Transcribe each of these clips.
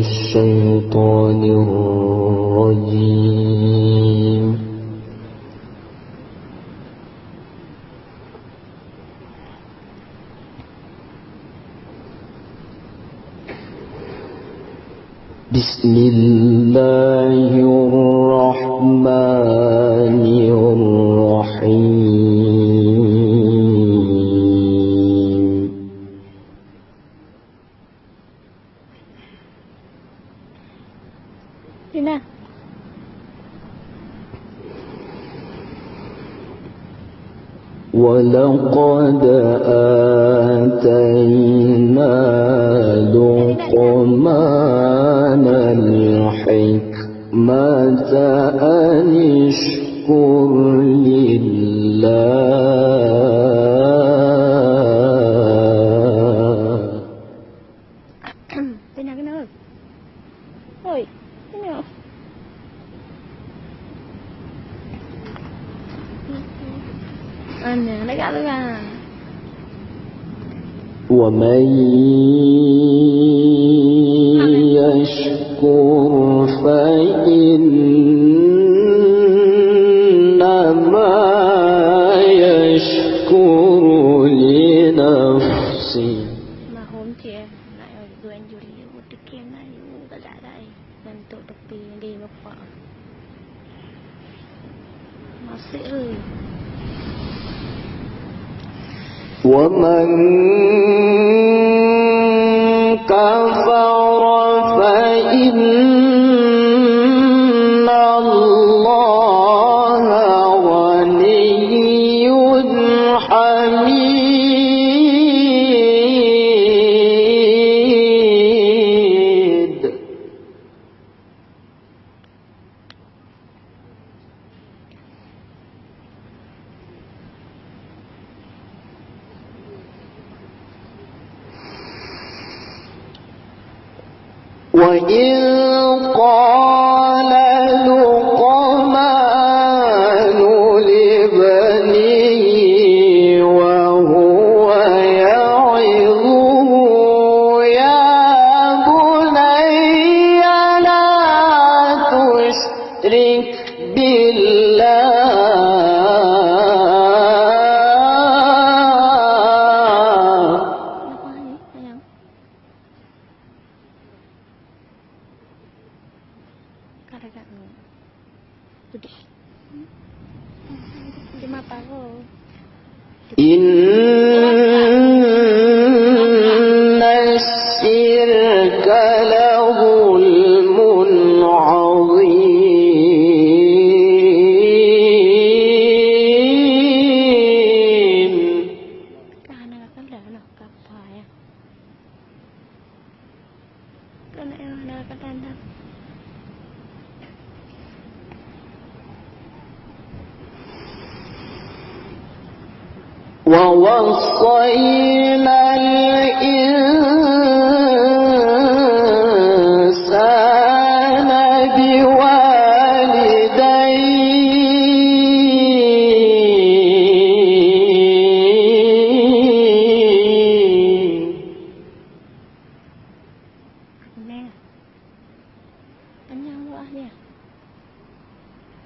الشيطان الرجيم. بسم الله الرحمن الرحيم. Dina. ولقد آتينا لقمان الحكمة أن اشكر لله. Dina kenapa? Oi, Dina. Anh nó gắt ra. ومن يشكر فإنما يشكر لنفسه. Mà hôm kia lại ở tụi anh dù đi một cái kia này đã lại đây nên tụi tập đi đi một khoảng nó sẽ ơi. ومن كفر فإن الله غني حميد. وإذ قال لقمان لابنه وهو يعظه يا بني لا تشرك بالله. Katakan duduk di mata aku. إن الشرك لظلم عظيم. Karena kan dah nak kapal ya. Kan nak kata anda. ووصينا الإنسان بوالديه. Nè. Anh nhau lo nè.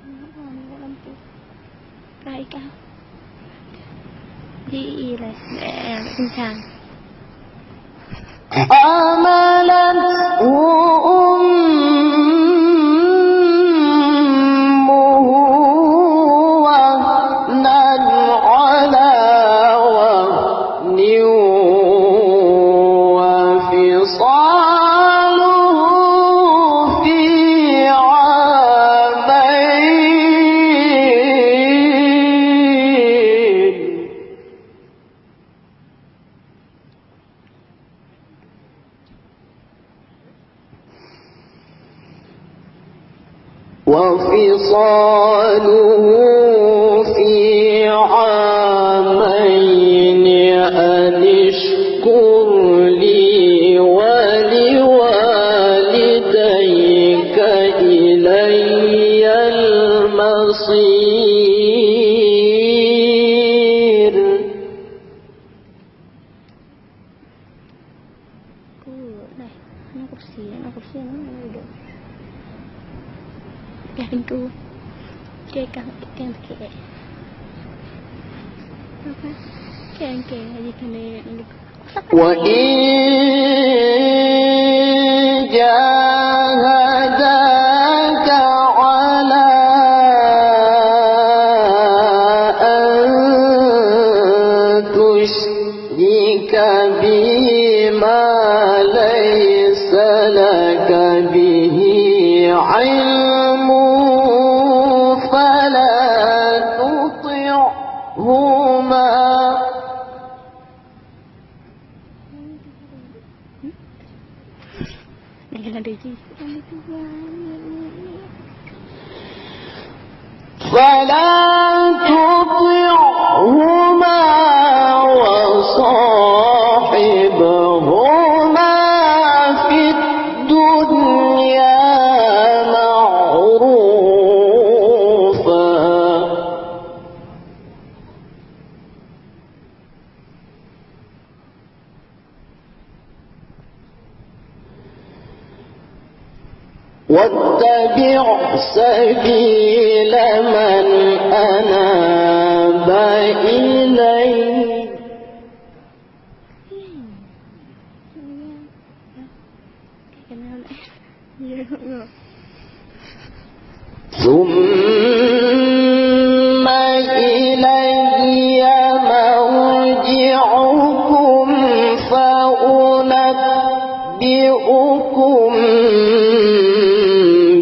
Nó làm tu. Cái cao. Đi này để tinh thần. حملته أمه وهنا على وهن وفصاله في عامين. وفصاله في عامين أن اشكر لي ولوالديك إلي المصير. Này, nó cũng xí kursi. Nak kursi mana duduk. Ya pintu. Kan sikit. Apa? Kan haji kena duduk. وإن جاهداك على أن تشرك به ما ليس لك به علم فلا تطعهما فلا تطعهما وصاحبهما في الدنيا معروفا واتبع سبيل من أناب إلي ثم إلي مرجعكم فأنبئكم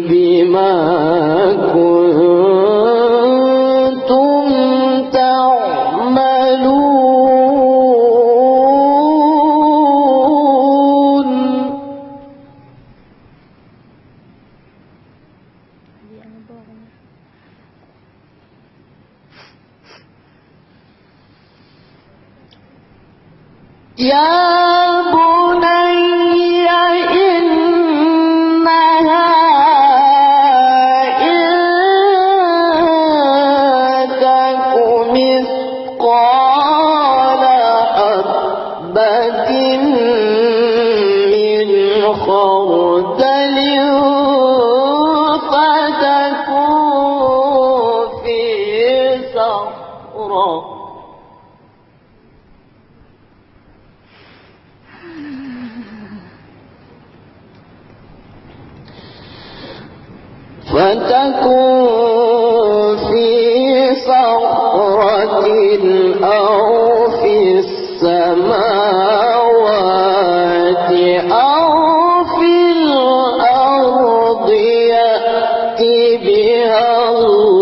بما كنتم تعملون يا بني إنها إن تك مثقال حبة من خردل فتكون في صخرة أو في السماوات أو في الأرض يأت بها الله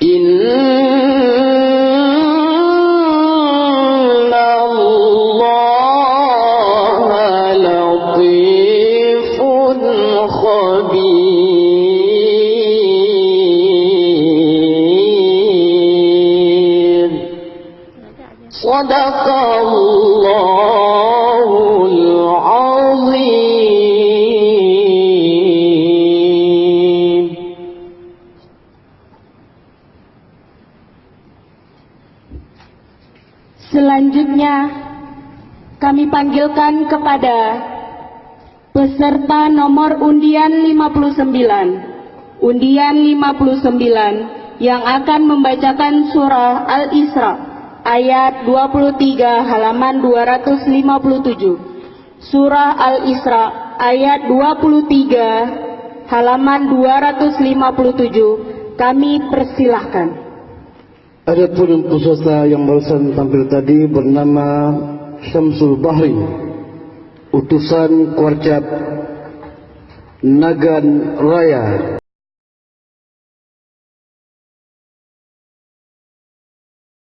إن الله لطيف خبير صدق الله العظيم. Selanjutnya, kami panggilkan kepada peserta nomor undian 59. Undian 59 yang akan membacakan surah Al-Isra ayat 23 halaman 257. Surah Al-Isra ayat 23 halaman 257. Kami persilahkan. Adapun peserta yang barusan tampil tadi bernama Syamsul Bahri, utusan Kuarcap Nagan Raya.